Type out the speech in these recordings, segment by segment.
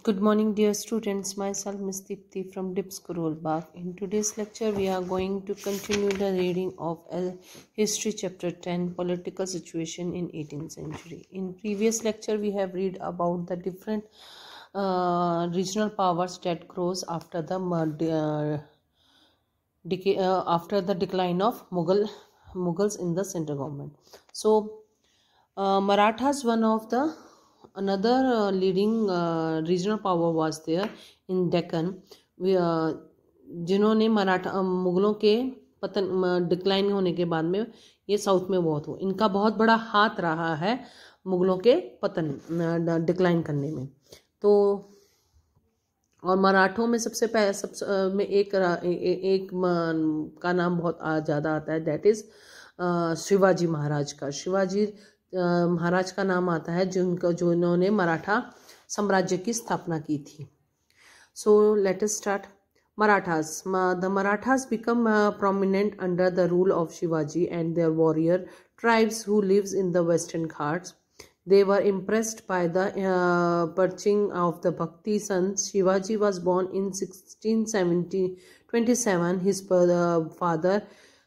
Good morning, dear students. Myself, Miss Deepti from Dips Karolbagh. In today's lecture, we are going to continue the reading of History Chapter 10, Political Situation in 18th Century. In previous lecture, we have read about the different regional powers that grows after the decline of Mughals in the central government. So, Marathas, one of the another leading regional power was there in Deccan, जिन्होंने मराठा मुगलों के पतन decline होने के बाद में ये south में बहुत हो इनका बहुत बड़ा हाथ रहा है मुगलों के पतन डिक्लाइन करने में। तो और मराठों में सबसे पहले में एक का नाम बहुत ज़्यादा आता है, दैट इज़ शिवाजी महाराज का। शिवाजी महाराज का नाम आता है जिन्होंने मराठा साम्राज्य की स्थापना की थी। So let us start. Marathas. The Marathas become prominent under the rule of Shivaji and their warrior tribes who lives in the Western Ghats. They were impressed by the preaching of the Bhakti sons. Shivaji was born in 1627. His father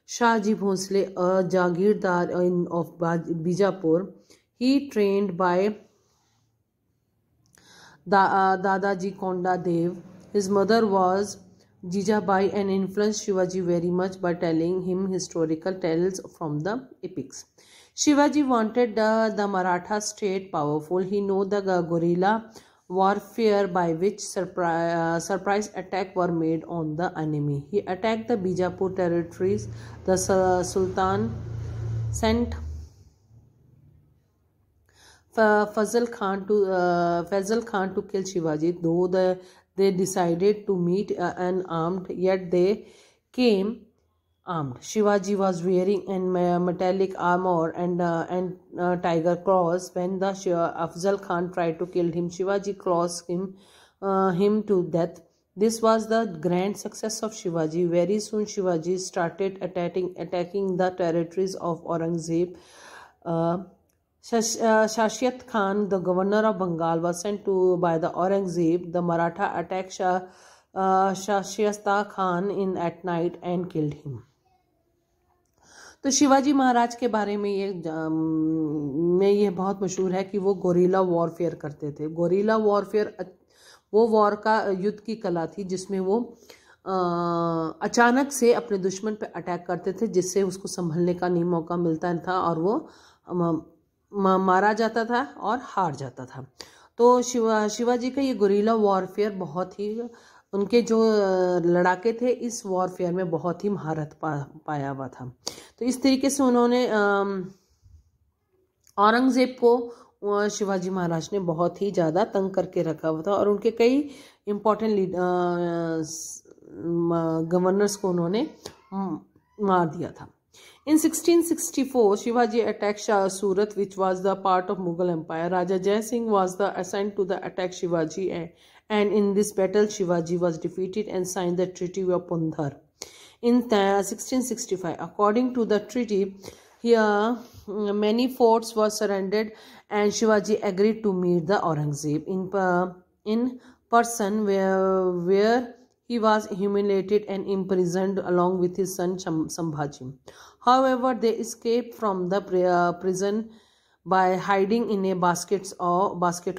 Shahji Bhosle, a Jagirdar of Bijapur. He trained by Dadaji Konda Dev. His mother was Jijabai and influenced Shivaji very much by telling him historical tales from the epics. Shivaji wanted the Maratha state powerful. He knew the guerrilla warfare by which surprise attack were made on the enemy. He attacked the Bijapur territories. The Sultan sent Fazal Khan to kill Shivaji, though they decided to meet unarmed, yet they came armed. Shivaji was wearing a metallic armor and tiger claws. When the Afzal Khan tried to kill him, Shivaji claws him to death. This was the grand success of Shivaji. Very soon Shivaji started attacking the territories of Aurangzeb. Shashyat Khan, the governor of Bengal, was sent by the Aurangzeb. The Maratha attacked Shashyat Khan at night and killed him. तो शिवाजी महाराज के बारे में ये बहुत मशहूर है कि वो गोरिल्ला वॉरफेयर करते थे। गोरिल्ला वॉरफेयर वो वॉर का युद्ध की कला थी जिसमें वो अचानक से अपने दुश्मन पे अटैक करते थे, जिससे उसको संभलने का नहीं मौका मिलता था और वो मारा जाता था और हार जाता था। तो शिवाजी का ये गोरिल्ला वॉरफेयर बहुत ही, उनके जो लड़ाके थे इस वॉरफेयर में बहुत ही महारत पाया हुआ था। तो इस तरीके से उन्होंने औरंगजेब को शिवाजी महाराज ने बहुत ही ज़्यादा तंग करके रखा हुआ था और उनके कई इम्पोर्टेंट गवर्नर्स को उन्होंने मार दिया था। In 1664, Shivaji attacked Surat, which was the part of Mughal Empire. Raja Jai Singh was assigned to attack Shivaji, and in this battle, Shivaji was defeated and signed the Treaty of Pundhar in 1665. According to the treaty, here many forts were surrendered, and Shivaji agreed to meet the Aurangzeb in person, where he was humiliated and imprisoned along with his son Sambhaji. However, they escaped from the prison by hiding in a basket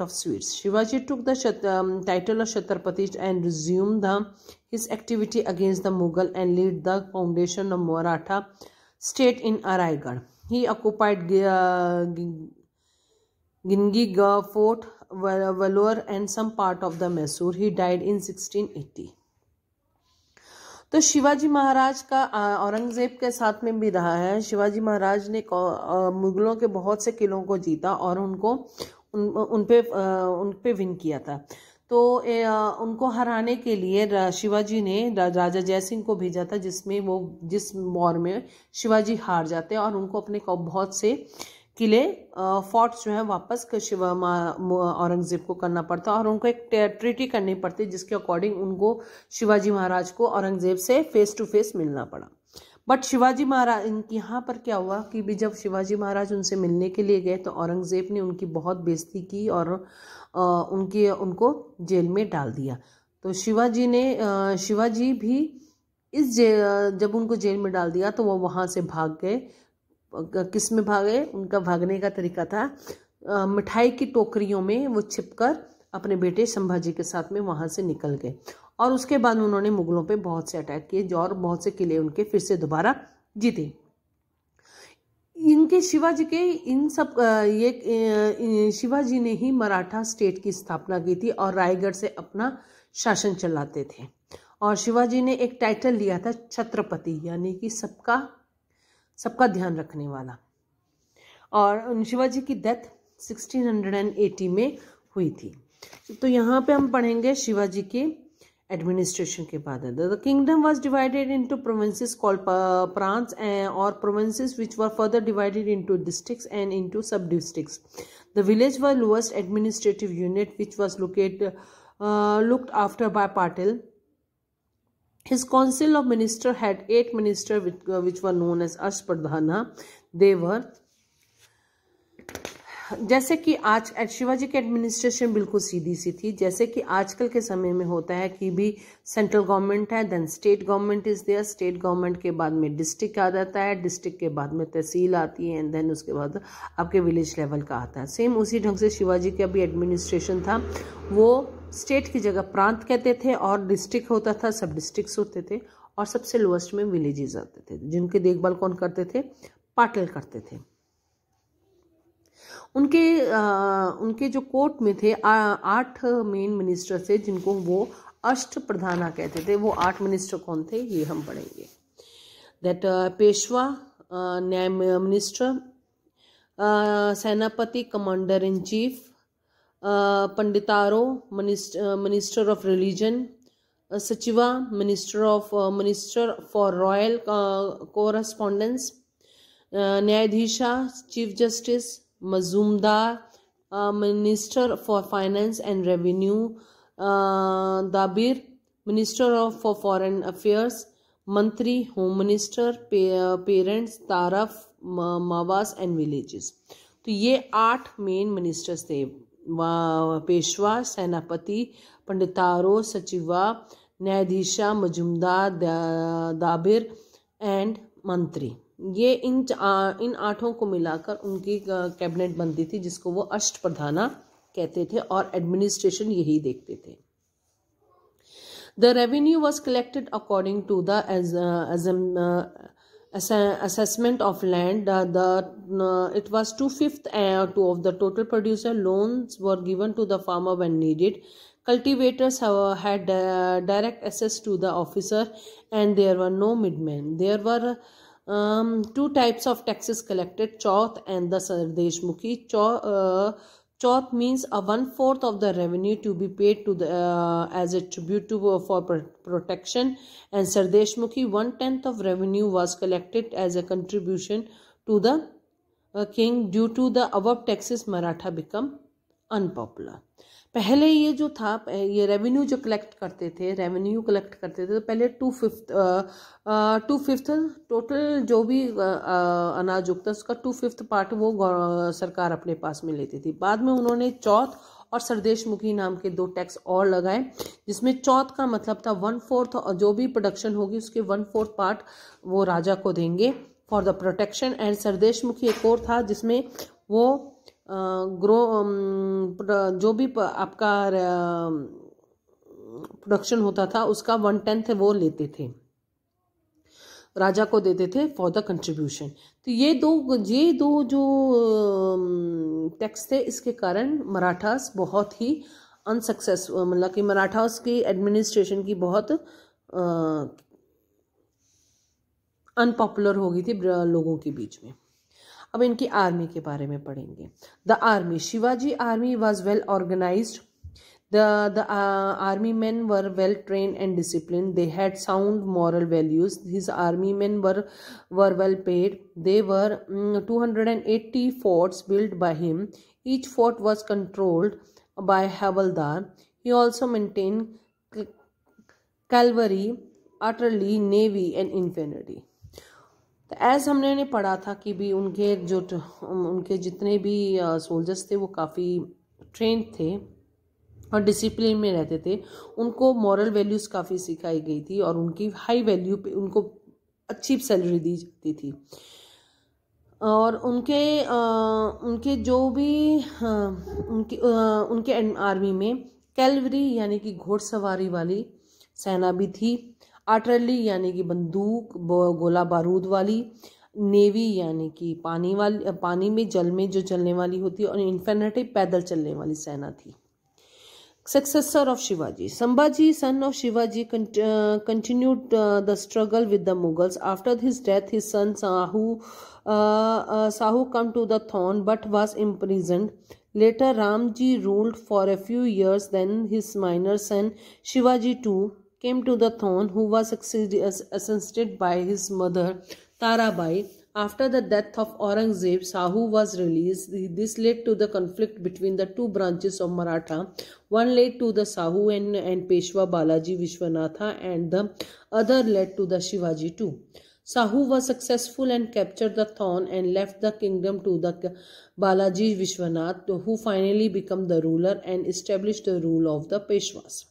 of sweets. Shivaji took the title of Chhatrapati and resumed his activity against the Mughal and laid the foundation of Maratha state in Raigad. He occupied Gingig Fort, Vellore and some part of the Mysore. He died in 1680. तो शिवाजी महाराज का औरंगजेब के साथ में भी रहा है। शिवाजी महाराज ने मुगलों के बहुत से किलों को जीता और उन पे विन किया था। तो उनको हराने के लिए शिवाजी ने राजा जय सिंह को भेजा था, जिस वॉर में शिवाजी हार जाते और उनको अपने बहुत से किले फोर्ट्स जो है वापस औरंगजेब को करना पड़ता और उनको एक ट्रीटी करनी पड़ती जिसके अकॉर्डिंग उनको शिवाजी महाराज को औरंगजेब से फेस टू फेस मिलना पड़ा। बट शिवाजी महाराज यहाँ पर क्या हुआ कि भी जब शिवाजी महाराज उनसे मिलने के लिए गए तो औरंगजेब ने उनकी बहुत बेइज्जती की और उनको जेल में डाल दिया। तो शिवाजी भी जब उनको जेल में डाल दिया तो वो वहाँ से भाग गए। किस में भागे? उनका भागने का तरीका था मिठाई की टोकरियों में वो छिपकर अपने बेटे संभाजी के साथ में वहाँ से निकल गए। और उसके बाद उन्होंने मुगलों पे बहुत से अटैक किए और बहुत से किले उनके फिर से दोबारा जीते। इनके शिवाजी के इन सब शिवाजी ने ही मराठा स्टेट की स्थापना की थी और रायगढ़ से अपना शासन चलाते थे। और शिवाजी ने एक टाइटल लिया था छत्रपति, यानी कि सबका ध्यान रखने वाला। और शिवाजी की डेथ 1680 में हुई थी। तो यहाँ पे हम पढ़ेंगे शिवाजी के एडमिनिस्ट्रेशन के बाद। The kingdom was divided into provinces called prants और provinces which were further divided into districts and into sub districts. The village were lowest administrative unit which was looked after by Patil. His council of ministers had 8 ministers which were known as Ashpradhana. They were जैसे कि आज शिवाजी की administration बिल्कुल सीधी सी थी, जैसे कि आजकल के समय में होता है कि भी सेंट्रल गवर्नमेंट है, then state government is there, state government के बाद में डिस्ट्रिक्ट आ जाता है, डिस्ट्रिक्ट के बाद में तहसील आती है, एंड देन उसके बाद आपके विलेज लेवल का आता है। सेम उसी ढंग से शिवाजी का भी एडमिनिस्ट्रेशन था। वो स्टेट की जगह प्रांत कहते थे और डिस्ट्रिक्ट होता था, सब डिस्ट्रिक्ट्स होते थे और सबसे लोएस्ट में विलेजेस आते थे, जिनकी देखभाल कौन करते थे? पाटिल करते थे। उनके जो कोर्ट में थे 8 मेन मिनिस्टर थे जिनको वो अष्ट प्रधाना कहते थे। वो 8 मिनिस्टर कौन थे ये हम पढ़ेंगे। दैट पेशवा न्याय minister, Senapati commander in chief, Panditrao minister of religion, Sachiva minister for royal correspondence, Nyayadhish chief justice, Majumdar minister for finance and revenue, Dabir minister for foreign affairs, Mantri home minister, पेरेंट्स, तारफ, मावास एंड विलेजेस। तो ये 8 मेन मिनिस्टर्स थे। पेशवा, सेनापति, पंडितारो, सचिवा, न्यायाधीशा, मजूमदार, दाबिर एंड मंत्री। ये इन 8 को मिलाकर उनकी कैबिनेट बनती थी जिसको वो अष्ट प्रधाना कहते थे और एडमिनिस्ट्रेशन यही देखते थे। The revenue was collected according to the assessment of land. It was 2/5 of the total producer. Loans were given to the farmer when needed. Cultivators had direct access to the officer and there were no middlemen. There were 2 types of taxes collected, Chauth and the Sardeshmukhi. Chauth means 1/4 of the revenue to be paid to the as a tribute for protection, and Sardeshmukhi 1/10 of revenue was collected as a contribution to the king. Due to the above taxes, Maratha become unpopular. पहले ये जो था, ये revenue जो collect करते थे तो पहले 2/5 टोटल जो भी अनाज उगता उसका 2/5 पार्ट वो सरकार अपने पास में लेती थी। बाद में उन्होंने चौथ और सरदेशमुखी नाम के 2 टैक्स और लगाए, जिसमें चौथ का मतलब था 1/4 और जो भी प्रोडक्शन होगी उसके 1/4 पार्ट वो राजा को देंगे for the protection, and sardeshmukhi एक और था जिसमें वो जो भी आपका प्रोडक्शन होता था उसका 1/10 वो लेते थे, राजा को देते थे फॉर द कंट्रीब्यूशन। तो ये दो जो टैक्स थे, इसके कारण मराठास बहुत ही अनसक्सेसफुल, मतलब कि मराठास की एडमिनिस्ट्रेशन की बहुत अनपॉपुलर हो गई थी लोगों के बीच में। अब इनकी आर्मी के बारे में पढ़ेंगे। The army, Shivaji army was well organised. The army men were well trained and disciplined. They had sound moral values. His army men were well paid. There were 280 forts built by him. Each fort was controlled by Havaldar. He also maintained cavalry, artillery, navy and infantry. तो as हमने पढ़ा था कि भी उनके जितने भी soldiers थे वो काफ़ी ट्रेंड थे और डिसिप्लिन में रहते थे। उनको मॉरल वैल्यूज काफ़ी सिखाई गई थी और उनकी हाई वैल्यू पे उनको अच्छी सैलरी दी जाती थी। और उनके जो भी उनके आर्मी में कैलवरी यानी कि घोड़सवारी वाली सेना भी थी, आर्टिलरी यानी कि बंदूक गोला बारूद वाली, नेवी यानी कि पानी में जल में जो चलने वाली होती है, और इन्फेंट्री पैदल चलने वाली सेना थी। Successor of Shivaji. Sambhaji, son of Shivaji, continued the struggle with the Mughals. After his death, his son Sahu came to the throne but was imprisoned. Later, Ramji ruled for a few years. Then his minor son Shivaji too came to the throne, who was assisted by his mother Tarabai. After the death of Aurangzeb, Sahu was released. This led to the conflict between the two branches of Maratha. One led to the Sahu and Peshwa Balaji Vishwanatha, and the other led to the Shivaji too. Sahu was successful and captured the throne and left the kingdom to the Balaji Vishwanath, who finally became the ruler and established the rule of the Peshwas.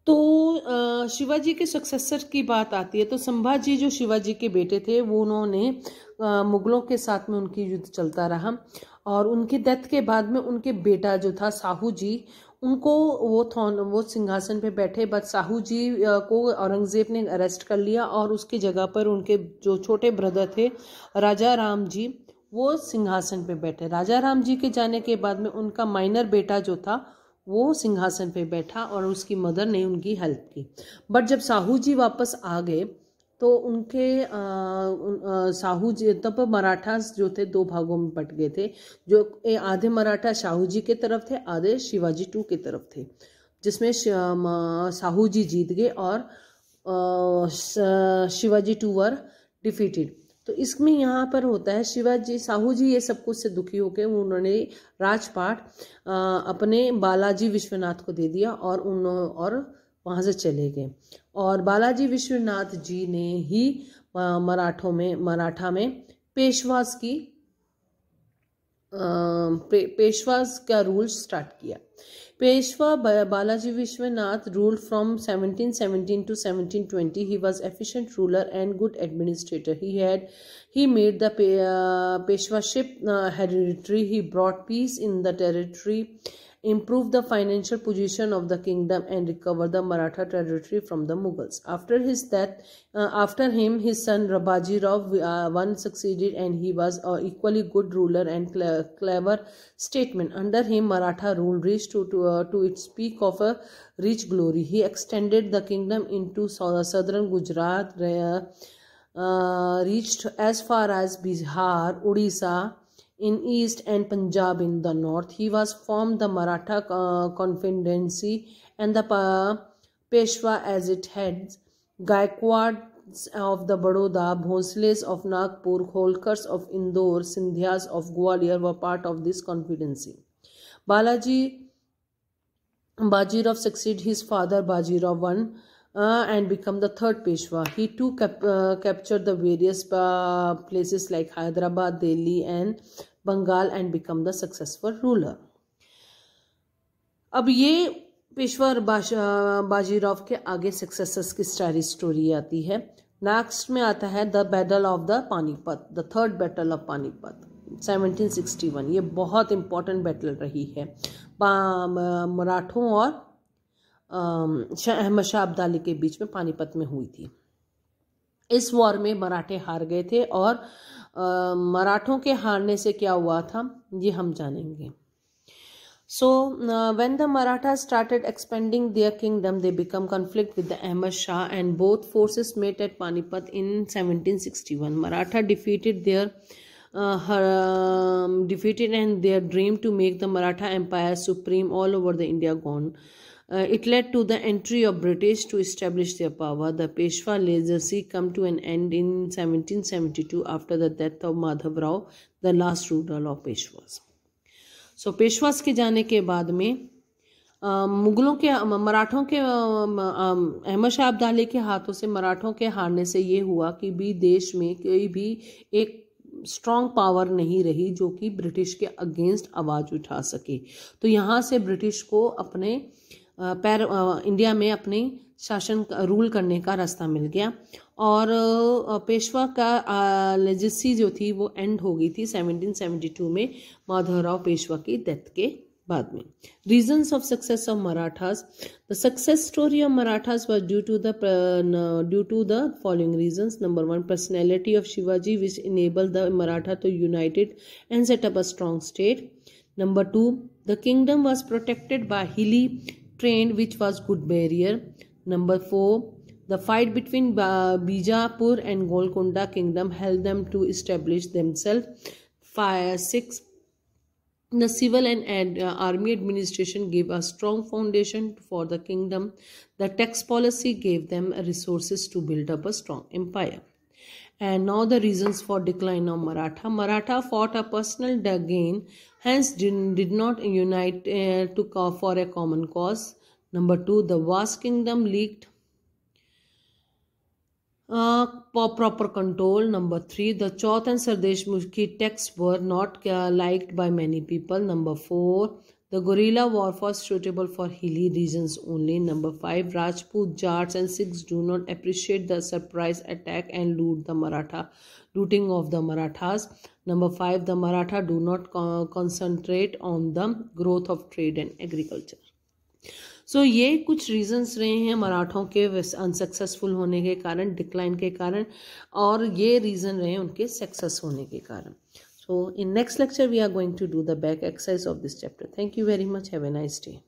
तो शिवाजी के successor की बात आती है तो संभाजी जो शिवाजी के बेटे थे वो उन्होंने मुगलों के साथ में उनकी युद्ध चलता रहा, और उनके डेथ के बाद में उनके बेटा जो था साहू जी, उनको वो सिंहासन पे बैठे, बट साहू जी को औरंगजेब ने अरेस्ट कर लिया और उसकी जगह पर उनके जो छोटे ब्रदर थे राजा राम जी, वो सिंहासन पे बैठे। राजा राम जी के जाने के बाद में उनका माइनर बेटा जो था वो सिंहासन पे बैठा और उसकी मदर ने उनकी हेल्प की। बट जब साहू जी वापस आ गए तो उनके साहू जी तब मराठा जो थे दो भागों में बट गए थे, जो आधे मराठा साहू जी के तरफ थे, आधे शिवाजी टू की तरफ थे, जिसमें साहू जी जीत गए और शिवाजी टू वर डिफीटेड। तो इसमें यहाँ पर होता है शिवाजी साहू जी ये सब कुछ से दुखी होकर उन्होंने राजपाट अपने बालाजी विश्वनाथ को दे दिया और वहाँ से चले गए। और बालाजी विश्वनाथ जी ने ही मराठा में पेशवास का रूल स्टार्ट किया। Peshwa Balaji Vishwanath ruled from 1717 to 1720. He was efficient ruler and good administrator. He made the Peshwaship hereditary. He brought peace in the territory, improved the financial position of the kingdom, and recovered the Maratha territory from the Mughals. After his death, after him, his son Bajirao one succeeded, and he was an equally good ruler and clever statesman. Under him, Maratha rule reached to its peak of a rich glory. He extended the kingdom into southern Gujarat, reached as far as Bihar, Odisha in east and Punjab in the north. He was formed the Maratha Confederacy and the Peshwa as its heads. Gaikwads of the Baroda, Bhosles of Nagpur, Holkars of Indore, Sindhyas of Gwalior were part of this confederacy. Bajirao succeeded his father Bajirao I and became the third Peshwa. He too captured the various places like Hyderabad, Delhi and Bengal and become the successful ruler. अब ये पेशवा बाजीराव के आगे successors की सारी story आती है। Next में आता है the battle of the Panipat, the third battle of Panipat 1761। ये बहुत इंपॉर्टेंट बैटल रही है, मराठों और अहमद शाह अब्दाली के बीच में पानीपत में हुई थी। इस वॉर में मराठे हार गए थे और मराठों के हारने से क्या हुआ था ये हम जानेंगे। So when the Marathas started expanding their kingdom, they became conflict with the Ahmad Shah, and both forces met at Panipat in 1761. Maratha defeated and their dream to make the Maratha Empire supreme all over the India gone. It led to the entry of British to establish their power. The Peshwa legacy come to an end in 1772 after the death of Madhav Rao, the last ruler of Peshwas. So Peshwas के जाने के बाद में मुगलों के मराठों के अहमद शाह अब्दाली के हाथों से मराठों के हारने से ये हुआ कि भी देश में कोई भी एक स्ट्रॉन्ग पावर नहीं रही जो कि ब्रिटिश के अगेंस्ट आवाज़ उठा सके। तो यहाँ से ब्रिटिश को अपने इंडिया में अपने शासन रूल करने का रास्ता मिल गया और पेशवा का लेजेसी जो थी वो एंड हो गई थी 1772 में माधवराव पेशवा की डेथ के बाद में। Reasons of success of Marathas, the success story of Marathas was due to the following reasons. Number 1, personality of Shivaji which enable the Maratha to united and set up a strong state. Number 2, the kingdom was protected by hilly terrain which was good barrier. Number 4, the fight between Bijapur and Golconda kingdom helped them to establish themselves. 6, the civil and army administration gave a strong foundation for the kingdom. The tax policy gave them resources to build up a strong empire. And now the reasons for decline of Maratha. Maratha fought a personal gain, hence did not unite for a common cause. Number 2, the vast kingdom leaked proper control. Number 3, the Chauth and Sardeshmukhi texts were not liked by many people. Number 4, the guerrilla warfare was suitable for hilly regions only. Number 5, Rajput, Jats and Sikhs do not appreciate the surprise attack and looting of the Marathas. Number 5, the Maratha do not concentrate on the growth of trade and agriculture. So ये कुछ reasons रहे हैं मराठों के unsuccessful होने के कारण, decline के कारण, और ये रीजन रहे हैं उनके सक्सेस होने के कारण. So in next lecture we are going to do the back exercise of this chapter. Thank you very much. Have a nice day.